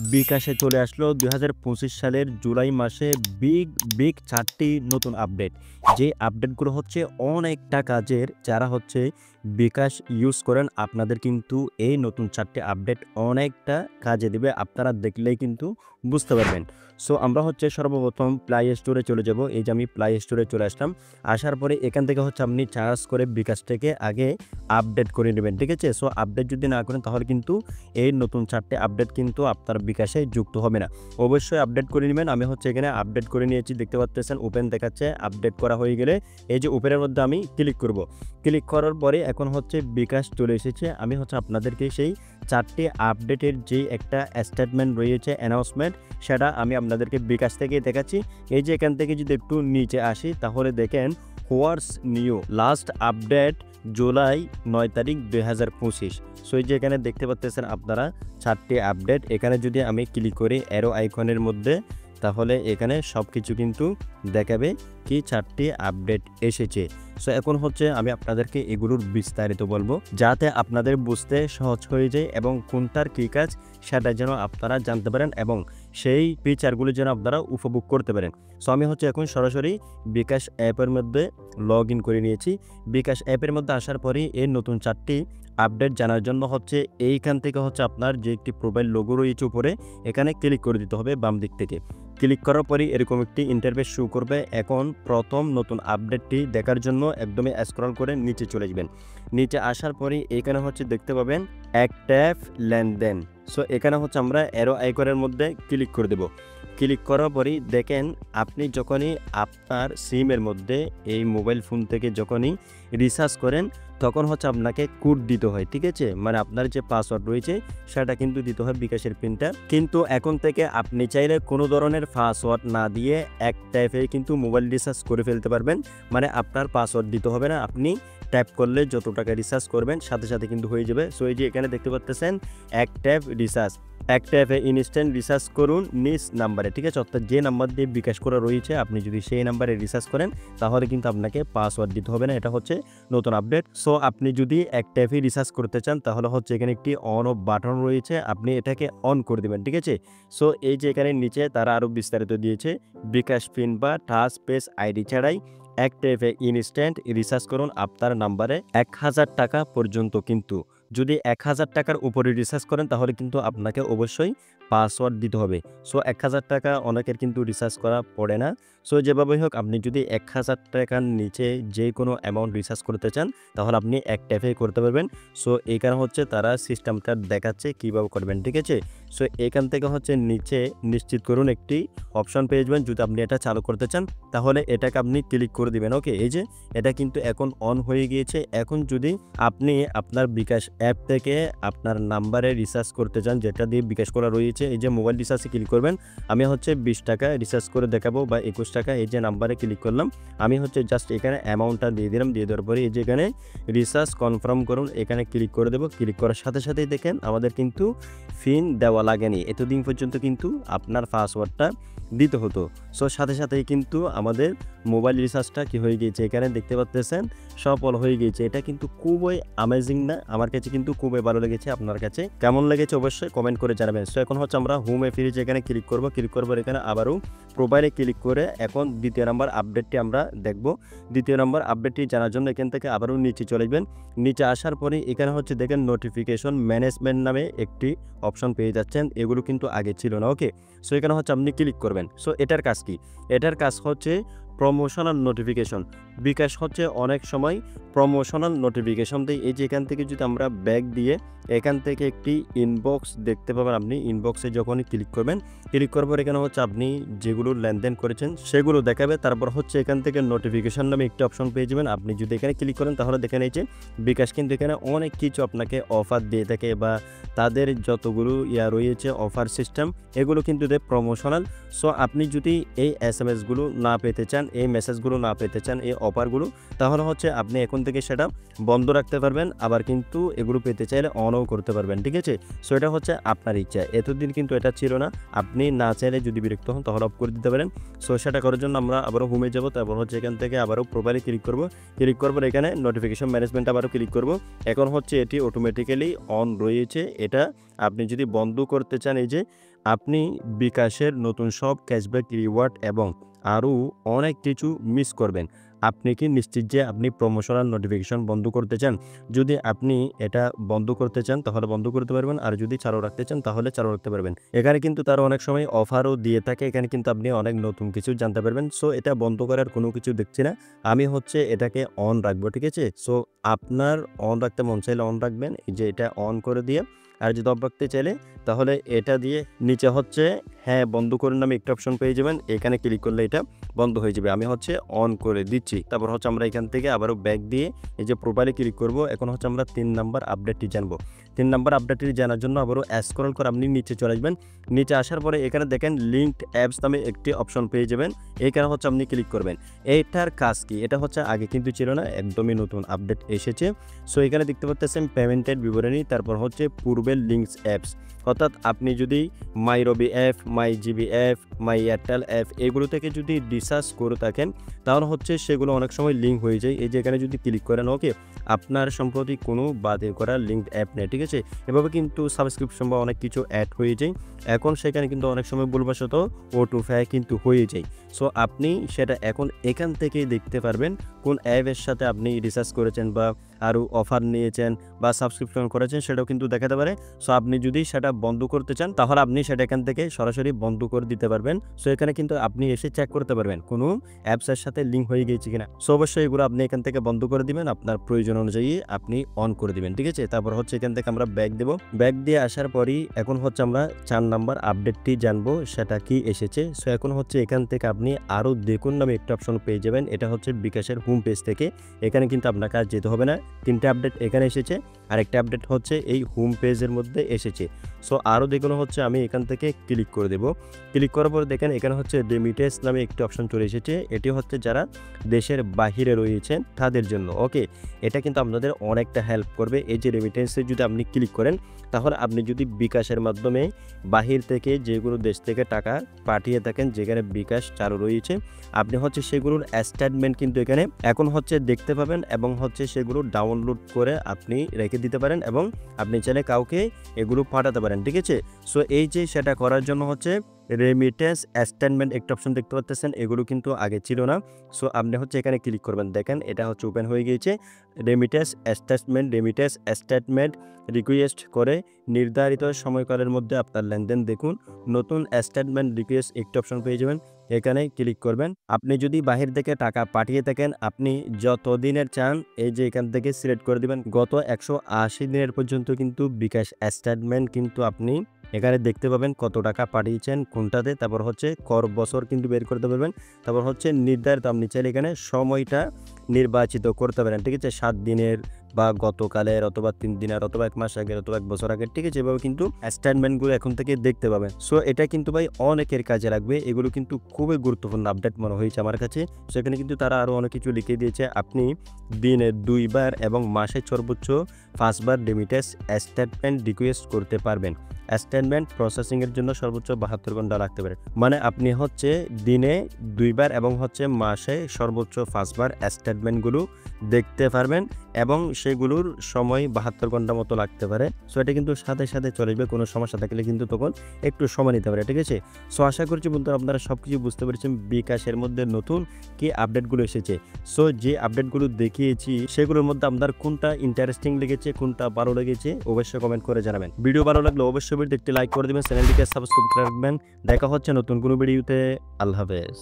বিকাশে চলে আসলো ২০২৫ সালের জুলাই মাসে বিগ ৪টি নতুন আপডেট। যে আপডেটগুলো হচ্ছে অনেকটা কাজের। যারা হচ্ছে বিকাশ ইউজ করেন আপনাদের কিন্তু এই নতুন ৪টি আপডেট অনেকটা কাজে দিবে। আপনারা দেখলেই কিন্তু বুঝতে পারবেন। সো আমরা হচ্ছে সর্বপ্রথম প্লে স্টোরে চলে যাব। এই যে আমি প্লে স্টোরে চলে আসলাম। আসার পরে এখান থেকে হচ্ছে আপনি চার্জ করে বিকাশ থেকে আগে আপডেট করে নেবেন। ঠিক আছে? সো আপডেট যদি না করেন তাহলে কিন্তু এই নতুন ৪টি আপডেট কিন্তু আপনার বিকাশে যুক্ত হবে না। অবশ্যই আপডেট করে নেবেন। আমি হচ্ছে এখানে আপডেট করে নিয়েছি, দেখতে পাচ্ছেন ওপেন দেখাচ্ছে। আপডেট করা হয়ে গেলে এই যে ওপেনের মধ্যে আমি ক্লিক করব। ক্লিক করার পরে এখন হচ্ছে বিকাশ চলে এসেছে। আমি হচ্ছে আপনাদেরকে সেই ৪টি আপডেটের যে একটা স্টেটমেন্ট রয়েছে, অ্যানাউন্সমেন্ট, সেটা আমি আপনাদেরকে বিকাশ থেকেই দেখাচ্ছি। এই যে এখান থেকে যদি একটু নিচে আসি তাহলে দেখেন what's new last update July ৯ তারিখ ২০২৫। সো এই যে এখানে দেখতে পাচ্ছেন আপনারা ৪টি আপডেট। এখানে যদি আমি ক্লিক করি অ্যারো আইকনের মধ্যে তাহলে এখানে সব কিছু কিন্তু দেখাবে কি ৪টি আপডেট এসেছে। সো এখন হচ্ছে আমি আপনাদেরকে এগুলোর বিস্তারিত বলবো যাতে আপনাদের বুঝতে সহজ হয়ে যায় এবং কোনটার কী কাজ সেটা যেন আপনারা জানতে পারেন এবং সেই ফিচারগুলো যেন আপনারা উপভোগ করতে পারেন। সো আমি হচ্ছে এখন সরাসরি বিকাশ অ্যাপের মধ্যে লগ ইন করে নিয়েছি। বিকাশ অ্যাপের মধ্যে আসার পরেই এর নতুন ৪টি আপডেট জানার জন্য হচ্ছে এইখান থেকে হচ্ছে আপনার যে একটি প্রোফাইল লোগো রয়েছে উপরে, এখানে ক্লিক করে দিতে হবে বাম দিক থেকে। ক্লিক করার পরই এরকম একটি ইন্টারফেস শো করবে। এখন প্রথম নতুন আপডেটটি দেখার জন্য একদমই স্ক্রল করে নিচে চলে যাবেন। নিচে আসার পরেই এখানে হচ্ছে দেখতে পাবেন অ্যাক্টিভ লেনদেন। সো এখানে হচ্ছে আমরা অ্যারো আইকনের মধ্যে ক্লিক করে দেব। ক্লিক করার পরেই দেখেন আপনি যখনই আপনার সিমের মধ্যে এই মোবাইল ফোন থেকে যখনই রিচার্জ করেন তখন হচ্ছে আপনাকে কোড দিতে হয়। ঠিক আছে? মানে আপনার যে পাসওয়ার্ড রয়েছে সেটা কিন্তু দিতে হয় বিকাশের পিনটা। কিন্তু এখন থেকে আপনি চাইলে কোনো ধরনের পাসওয়ার্ড না দিয়ে এক টাইপে কিন্তু মোবাইল রিচার্জ করে ফেলতে পারবেন। মানে আপনার পাসওয়ার্ড দিতে হবে না, আপনি ট্যাপ করলে যত টাকা রিচার্জ করবেন সাথে সাথে কিন্তু হয়ে যাবে। সো এই যে এখানে দেখতে পাচ্ছেন এক ট্যাপ রিচার্জ, এক ট্যাপে ইনস্ট্যান্ট রিচার্জ করুন নিজ নাম্বারে। ঠিক আছে? অর্থাৎ যে নাম্বার দিয়ে বিকাশ করা রয়েছে আপনি যদি সেই নাম্বারে রিচার্জ করেন তাহলে কিন্তু আপনাকে পাসওয়ার্ড দিতে হবে না। এটা হচ্ছে নতুন আপডেট। সো আপনি যদি এক ট্যাপে রিচার্জ করতে চান তাহলে হচ্ছে এখানে একটি অন অফ বাটন রয়েছে, আপনি এটাকে অন করে দেবেন। ঠিক আছে? সো এই যে এখানে নিচে তারা আরও বিস্তারিত দিয়েছে, বিকাশ পিন বা টাচ পেজ আইডি ছাড়াই এক ট্যাপে ইনস্ট্যান্ট রিচার্জ করুন আপনার নাম্বারে ১,০০০ টাকা পর্যন্ত। কিন্তু যদি ১,০০০ টাকার উপরে রিচার্জ করেন তাহলে কিন্তু আপনাকে অবশ্যই পাসওয়ার্ড দিতে হবে। সো ১,০০০ টাকা অনেকের কিন্তু রিচার্জ করা পড়ে না। সো যেভাবেই হোক আপনি যদি ১,০০০ টাকার নিচে যে কোনো অ্যামাউন্ট রিচার্জ করতে চান তাহলে আপনি এক ট্যাপেই করতে পারবেন। সো এই কারণ হচ্ছে তারা সিস্টেমটা দেখাচ্ছে কীভাবে করবেন। ঠিক আছে? সো এখান থেকে হচ্ছে নিচে নিশ্চিত করুন একটি অপশন পেয়ে যাবেন। যদি আপনি এটা চালু করতে চান তাহলে এটাকে আপনি ক্লিক করে দিবেন। ওকে, এই যে এটা কিন্তু এখন অন হয়ে গিয়েছে। এখন যদি আপনি আপনার বিকাশ অ্যাপ থেকে আপনার নাম্বারে রিচার্জ করতে চান যেটা দিয়ে বিকাশ করা রয়েছে, এই যে মোবাইল রিচার্জে ক্লিক করবেন। আমি হচ্ছে ২০ টাকা রিচার্জ করে দেখাবো বা ২১ টাকা, এই যে নাম্বারে ক্লিক করলাম। আমি হচ্ছে জাস্ট এখানে অ্যামাউন্টটা দিয়ে দিলাম। দিয়ে দেওয়ার পরে এই যে এখানে রিচার্জ কনফার্ম করুন, এখানে ক্লিক করে দেবো। ক্লিক করার সাথে সাথেই দেখেন আমাদের কিন্তু পিন দেওয়া লাগেনি। এতদিন পর্যন্ত কিন্তু আপনার পাসওয়ার্ডটা দিতে হতো। সো সাথে সাথেই কিন্তু আমাদের মোবাইল রিচার্জটা কি হয়ে গিয়েছে, এখানে দেখতে পাচ্ছেন সফল হয়ে গিয়েছে। এটা কিন্তু খুবই অ্যামেজিং না? আমার কাছে কিন্তু খুবই ভালো লেগেছে। আপনার কাছে কেমন লেগেছে অবশ্যই কমেন্ট করে জানাবেন। সো এখন হচ্ছে আমরা হোমে ফিরে যেখানে ক্লিক করব, ক্লিক করবার এখানে আবারও প্রোফাইলে ক্লিক করে এখন দ্বিতীয় নম্বর আপডেটটি আমরা দেখব। দ্বিতীয় নম্বর আপডেটটি জানার জন্য এখান থেকে আবারও নিচে চলে যাবেন। নিচে আসার পরে এখানে হচ্ছে দেখেন নোটিফিকেশন ম্যানেজমেন্ট নামে একটি অপশন পেয়ে যাচ্ছেন। এগুলো কিন্তু আগে ছিল না। ওকে, সো এখানে হচ্ছে আপনি ক্লিক করবেন। সো এটার কাজ কি? এটার কাজ হচ্ছে প্রমোশনাল নোটিফিকেশন। বিকাশ হচ্ছে অনেক সময় প্রমোশনাল নোটিফিকেশন দেয়। এই যে এখান থেকে যদি আমরা ব্যাক দিয়ে এখান থেকে একটি ইনবক্স দেখতে পাবেন, আপনি ইনবক্সে যখনই ক্লিক করবেন, ক্লিক করার পর এখানে হচ্ছে আপনি যেগুলো লেনদেন করেছেন সেগুলো দেখাবে। তারপর হচ্ছে এখান থেকে নোটিফিকেশন নামে একটি অপশন পেয়ে যাবেন। আপনি যদি এখানে ক্লিক করেন তাহলে দেখেন এই যে বিকাশ কিন্তু এখানে অনেক কিছু আপনাকে অফার দিয়ে থাকে বা তাদের যতগুলো রয়েছে অফার সিস্টেম এগুলো কিন্তু প্রমোশনাল। সো আপনি যদি এই এসএমএসগুলো না পেতে চান, এই মেসেজগুলো না পেতে চান, এই অফারগুলো, তাহলে হচ্ছে আপনি এখন থেকে সেটা বন্ধ রাখতে পারবেন। আবার কিন্তু এগুলো পেতে চাইলে অনও করতে পারবেন। ঠিক আছে? সো এটা হচ্ছে আপনার ইচ্ছা। এতদিন কিন্তু এটা ছিল না। আপনি না চাইলে যদি বিরক্ত হন তাহলে অফ করে দিতে পারেন। সো সেটা করার জন্য আমরা আবারও হোমে যাব। তারপর হচ্ছে এখান থেকে আবারও প্রোফাইলে ক্লিক করব। ক্লিক করবার এখানে নোটিফিকেশন ম্যানেজমেন্ট আবারও ক্লিক করব। এখন হচ্ছে এটি অটোমেটিক্যালি অন রয়েছে। এটা আপনি যদি বন্ধ করতে চান এই যে আপনি বিকাশের নতুন সব ক্যাশব্যাক রিওয়ার্ড এবং আরও অনেক কিছু মিস করবেন। আপনি কি নিশ্চিত যে আপনি প্রমোশনাল নোটিফিকেশন বন্ধ করতে চান? যদি আপনি এটা বন্ধ করতে চান তাহলে বন্ধ করতে পারবেন, আর যদি চালু রাখতে চান তাহলে চালু রাখতে পারবেন। এখানে কিন্তু তারা অনেক সময় অফারও দিয়ে থাকে, এখানে কিন্তু আপনি অনেক নতুন কিছু জানতে পারবেন। সো এটা বন্ধ করার কোনো কিছু দেখছি না, আমি এটাকে অন রাখবো, ঠিক আছে? সো আপনার অন রাখতে মন চাইলে অন রাখবেন, এই যে এটা অন করে দিয়ে, আর যদি অফ রাখতে চাইলে তাহলে এটা দিয়ে নিচে হ্যাঁ বন্ধ করে নামে একটা অপশন পেয়ে যাবেন, এখানে ক্লিক করলে এটা বন্ধ হয়ে যাবে। আমি অন করে দিচ্ছি। তারপর আমরা এখান থেকে আবারও ব্যাক দিয়ে এই যে প্রোফাইলে ক্লিক করব। এখন আমরা 3 নাম্বার আপডেটটি জানবো। 3 নাম্বার আপডেটটি জানার জন্য আবারও স্ক্রল করে আপনি নিচে চলে আসবেন। নিচে আসার পরে এখানে দেখেন লিঙ্কড অ্যাপস নামে একটি অপশন পেয়ে যাবেন, এইখানে আপনি ক্লিক করবেন। এইটার কাজ কি? এটা আগে কিন্তু ছিল না, একদমই নতুন আপডেট এসেছে। সো এখানে দেখতে পাচ্ছেন পেমেন্টের বিবরণী, তারপর পূর্বের লিঙ্কস অ্যাপস, অর্থাৎ আপনি যদি মাই রবি অ্যাপ, মাই জিবি অ্যাপ, মাই এয়ারটেল অ্যাপ এগুলো থেকে যদি রিসার্চ করে থাকেন তাহলে সেগুলো অনেক সময় লিঙ্ক হয়ে যায়। এই যে এখানে যদি ক্লিক করেন, ওকে, আপনার সম্প্রতি কোনো বাতিল করা লিঙ্কড অ্যাপ নেই, ঠিক আছে? এভাবে কিন্তু সাবস্ক্রিপশন বা অনেক কিছু অ্যাড হয়ে যায়। এখন সেখানে কিন্তু অনেক সময় ভুলবশত অটোপে কিন্তু হয়ে যায়। সো আপনি সেটা এখন এখান থেকেই দেখতে পারবেন কোন অ্যাপের সাথে আপনি রিসার্চ করেছেন বা আরও অফার নিয়েছেন বা সাবস্ক্রিপশন করেছেন, সেটাও কিন্তু দেখাতে পারে। সো আপনি যদি সেটা বন্ধ করতে চান তাহলে আপনি সেটা এখান থেকে সরাসরি বন্ধ করে দিতে পারবেন। সো এখানে কিন্তু আপনি এসে চেক করতে পারবেন কোনো অ্যাপসের সাথে লিঙ্ক হয়ে গিয়েছে কিনা। সো অবশ্যই এগুলো আপনি এখান থেকে বন্ধ করে দিবেন, আপনার প্রয়োজন অনুযায়ী আপনি অন করে দিবেন, ঠিক আছে? তারপর এখান থেকে আমরা ব্যাক দেব। ব্যাক দিয়ে আসার পরই এখন আমরা 4 নাম্বার আপডেটটি জানবো, সেটা কি এসেছে। সো এখন এখান থেকে আপনি আরও দেখুন নামে একটা অপশন পেয়ে যাবেন, এটা বিকাশের হোম পেজ থেকে। এখানে কিন্তু আপনাকে আর যেতে হবে না, 3টে আপডেট এখানে এসেছে, আরেকটা আপডেট এই হোম পেজের মধ্যে এসেছে। সো আরও দেখুন আমি এখান থেকে ক্লিক করে দেব। ক্লিক করার পর দেখেন এখানে রেমিটেন্স নামে একটি অপশন চলে এসেছে, এটি যারা দেশের বাহিরে রয়েছেন তাদের জন্য। ওকে, এটা কিন্তু আপনাদের অনেকটা হেল্প করবে। এই যে রেমিটেন্সে যদি আপনি ক্লিক করেন তাহলে আপনি যদি বিকাশের মাধ্যমে বাহির থেকে যেগুলো দেশ থেকে টাকা পাঠিয়ে থাকেন, যেখানে বিকাশ চালু রয়েছে, আপনি সেগুলোর স্টেটমেন্ট কিন্তু এখানে এখন দেখতে পাবেন এবং সেগুলো ডাউনলোড করে আপনি রেখে দিতে পারেন এবং আপনি চাইলে কাউকে এগুলো পাঠাতে পারেন, ঠিক আছে? সো এই যে সেটা করার জন্য রেমিটেন্স স্টেটমেন্ট একটা অপশন দেখতে পাচ্ছেন, এগুলো কিন্তু আগে ছিল না। সো আপনি এখানে ক্লিক করবেন, দেখেন এটা ওপেন হয়ে গিয়েছে। রেমিটেন্স স্টেটমেন্ট রিকোয়েস্ট করে নির্ধারিত সময়কালের মধ্যে আপনার লেনদেন দেখুন। নতুন স্টেটমেন্ট রিকোয়েস্ট একটা অপশন পেয়ে যাবেন, এখানে ক্লিক করবেন। আপনি যদি বাহির থেকে টাকা পাঠিয়ে থাকেন, আপনি যত দিনের চান এই যে এখান থেকে সিলেক্ট করে দিবেন। গত 180 দিনের পর্যন্ত কিন্তু বিকাশ স্টেটমেন্ট কিন্তু আপনি এখানে দেখতে পাবেন কত টাকা পাঠিয়েছেন কোনটাতে। তারপর কর বছর কিন্তু বের করতে পারবেন। তারপর নির্ধারিত আপনি চাইলে এখানে সময়টা নির্বাচিত করতে পারেন, ঠিক আছে? 7 দিনের বা গতকালের অথবা 3 দিনের অথবা 1 মাস আগের অথবা 1 বছর আগের, ঠিক আছে? এভাবে কিন্তু স্টেটমেন্টগুলো এখন থেকে দেখতে পাবেন। সো এটা কিন্তু ভাই অনেকের কাজে লাগবে, এগুলো কিন্তু খুবই গুরুত্বপূর্ণ আপডেট মনে হয়েছে আমার কাছে। সেখানে কিন্তু তারা আরও অনেক কিছু লিখে দিয়েছে, আপনি দিনে 2 বার এবং মাসে সর্বোচ্চ 5 বার রেমিটেন্স স্টেটমেন্ট রিকোয়েস্ট করতে পারবেন। স্টেটমেন্ট প্রসেসিংয়ের জন্য সর্বোচ্চ 72 ঘন্টা লাগতে পারে। মানে আপনি দিনে 2 বার এবং মাসে সর্বোচ্চ 5 বার স্টেটমেন্টগুলো দেখতে পারবেন এবং সেগুলোর সময় 72 ঘন্টা মতো লাগতে পারে। সো এটা কিন্তু সাথে সাথে চলে যাবে, কোনো সমস্যা থাকলে কিন্তু তখন একটু সময় নিতে পারে, ঠিক আছে? সো আশা করছি বন্ধুরা আপনারা সব কিছু বুঝতে পেরেছেন বিকাশের মধ্যে নতুন কি আপডেটগুলো এসেছে। সো যে আপডেটগুলো দেখিয়েছি সেগুলোর মধ্যে আপনার কোনটা ইন্টারেস্টিং লেগেছে, কোনটা ভালো লেগেছে অবশ্যই কমেন্ট করে জানাবেন। ভিডিও ভালো লাগলে অবশ্যই ভিডিওতে একটি লাইক করে দেবেন, চ্যানেলটিকে সাবস্ক্রাইব করে রাখবেন। দেখা নতুন কোনো ভিডিওতে। আল্লাহ হাফেজ।